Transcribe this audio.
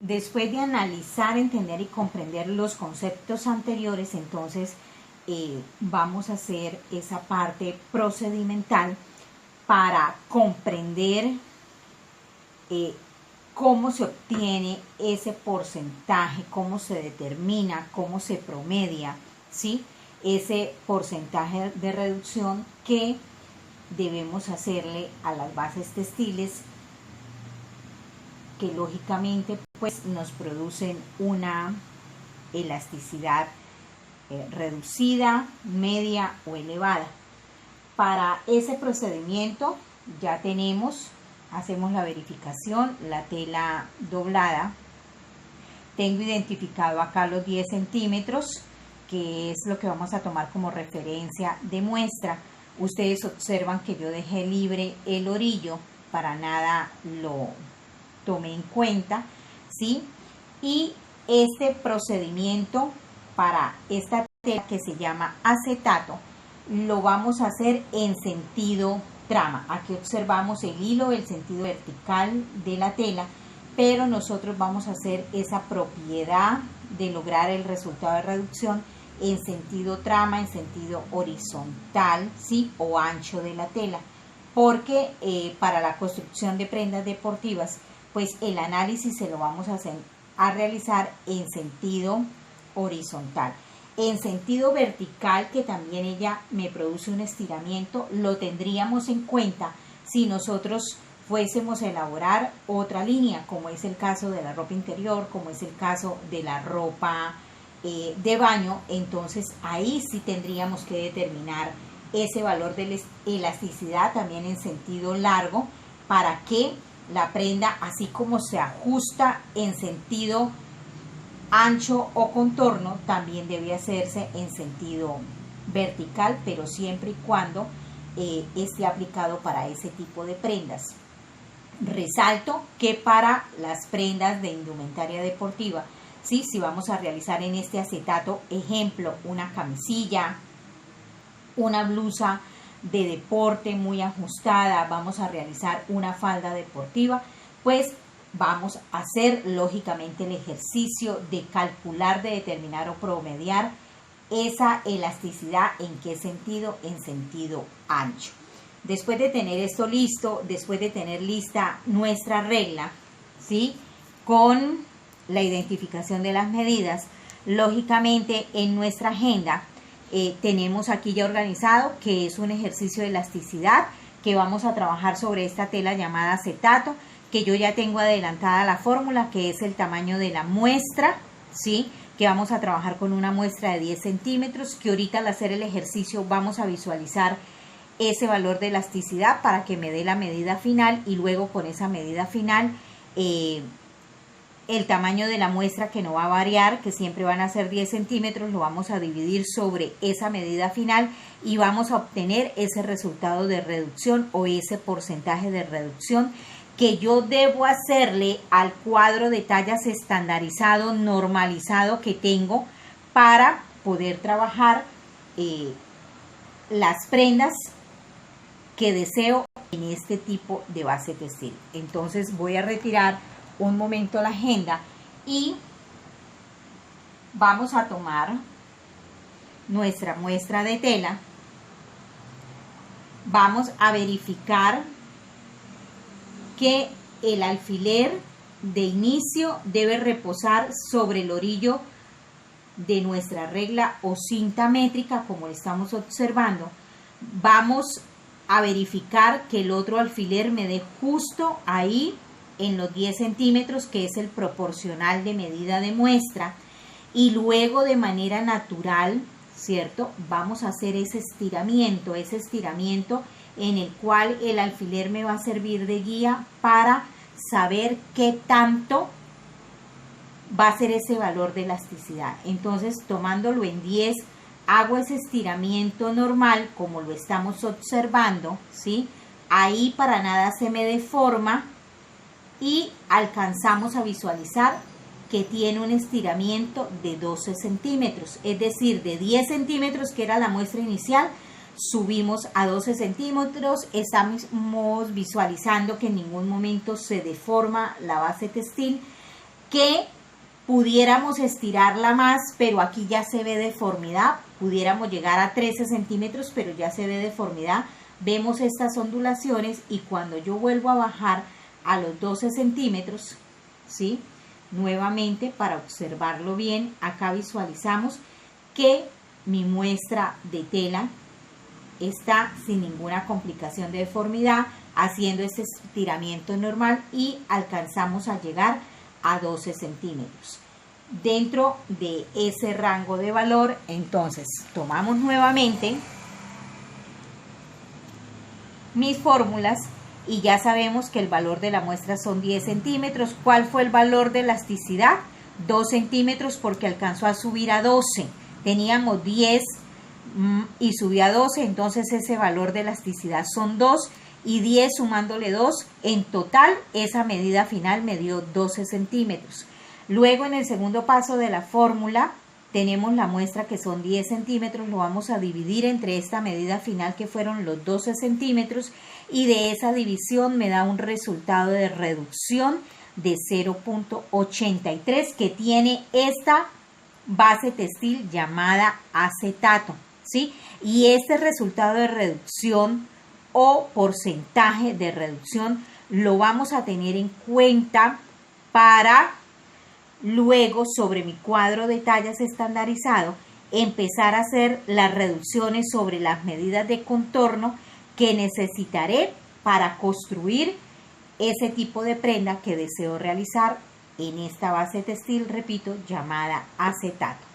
Después de analizar, entender y comprender los conceptos anteriores, entonces vamos a hacer esa parte procedimental para comprender cómo se obtiene ese porcentaje, cómo se determina, cómo se promedia, ¿sí? Ese porcentaje de reducción que debemos hacerle a las bases textiles, que lógicamente pues nos producen una elasticidad reducida, media o elevada. Para ese procedimiento ya hacemos la verificación, la tela doblada. Tengo identificado acá los 10 centímetros, que es lo que vamos a tomar como referencia de muestra. Ustedes observan que yo dejé libre el orillo, para nada lo tomé en cuenta, ¿sí? Y este procedimiento para esta tela que se llama acetato, lo vamos a hacer en sentido trama. Aquí observamos el hilo, el sentido vertical de la tela, pero nosotros vamos a hacer esa propiedad de lograr el resultado de reducción en sentido trama, en sentido horizontal, ¿sí? O ancho de la tela, porque para la construcción de prendas deportivas, pues el análisis se lo vamos a realizar en sentido horizontal. En sentido vertical, que también ella me produce un estiramiento, lo tendríamos en cuenta si nosotros fuésemos a elaborar otra línea, como es el caso de la ropa interior, como es el caso de la ropa de baño. Entonces ahí sí tendríamos que determinar ese valor de elasticidad también en sentido largo, para que la prenda, así como se ajusta en sentido ancho o contorno, también debe hacerse en sentido vertical, pero siempre y cuando esté aplicado para ese tipo de prendas. Resalto que para las prendas de indumentaria deportiva, ¿sí? Si vamos a realizar en este acetato, ejemplo, una camisilla, una blusa de deporte muy ajustada, vamos a realizar una falda deportiva, pues vamos a hacer lógicamente el ejercicio de calcular, de determinar o promediar esa elasticidad. ¿En qué sentido? En sentido ancho. Después de tener esto listo, después de tener lista nuestra regla, ¿sí? Con la identificación de las medidas, lógicamente en nuestra agenda tenemos aquí ya organizado que es un ejercicio de elasticidad, que vamos a trabajar sobre esta tela llamada acetato, que yo ya tengo adelantada la fórmula, que es el tamaño de la muestra, ¿sí? Que vamos a trabajar con una muestra de 10 centímetros, que ahorita al hacer el ejercicio vamos a visualizar ese valor de elasticidad para que me dé la medida final, y luego con esa medida final el tamaño de la muestra, que no va a variar, que siempre van a ser 10 centímetros, lo vamos a dividir sobre esa medida final y vamos a obtener ese resultado de reducción o ese porcentaje de reducción que yo debo hacerle al cuadro de tallas estandarizado, normalizado que tengo, para poder trabajar las prendas que deseo en este tipo de base textil. Entonces voy a retirar un momento la agenda y vamos a tomar nuestra muestra de tela. Vamos a verificar que el alfiler de inicio debe reposar sobre el orillo de nuestra regla o cinta métrica, como estamos observando. Vamos a verificar que el otro alfiler me dé justo ahí en los 10 centímetros, que es el proporcional de medida de muestra, y luego de manera natural, ¿cierto? Vamos a hacer ese estiramiento en el cual el alfiler me va a servir de guía para saber qué tanto va a ser ese valor de elasticidad. Entonces, tomándolo en 10, hago ese estiramiento normal como lo estamos observando, ¿sí? Ahí para nada se me deforma y alcanzamos a visualizar que tiene un estiramiento de 12 centímetros, es decir, de 10 centímetros que era la muestra inicial, subimos a 12 centímetros, estamos visualizando que en ningún momento se deforma la base textil, que pudiéramos estirarla más, pero aquí ya se ve deformidad. Pudiéramos llegar a 13 centímetros, pero ya se ve deformidad. Vemos estas ondulaciones y cuando yo vuelvo a bajar a los 12 centímetros, ¿sí? Nuevamente, para observarlo bien, acá visualizamos que mi muestra de tela está sin ninguna complicación de deformidad, haciendo este estiramiento normal y alcanzamos a llegar a 12 centímetros. Dentro de ese rango de valor, entonces, tomamos nuevamente mis fórmulas y ya sabemos que el valor de la muestra son 10 centímetros. ¿Cuál fue el valor de elasticidad? 2 centímetros porque alcanzó a subir a 12. Teníamos 10 y subió a 12, entonces ese valor de elasticidad son 2 y 10 sumándole 2. En total, esa medida final me dio 12 centímetros. Luego, en el segundo paso de la fórmula, tenemos la muestra que son 10 centímetros, lo vamos a dividir entre esta medida final que fueron los 12 centímetros y de esa división me da un resultado de reducción de 0.83 que tiene esta base textil llamada acetato, ¿sí? Y este resultado de reducción o porcentaje de reducción lo vamos a tener en cuenta para luego, sobre mi cuadro de tallas estandarizado, empezar a hacer las reducciones sobre las medidas de contorno que necesitaré para construir ese tipo de prenda que deseo realizar en esta base textil, repito, llamada acetato.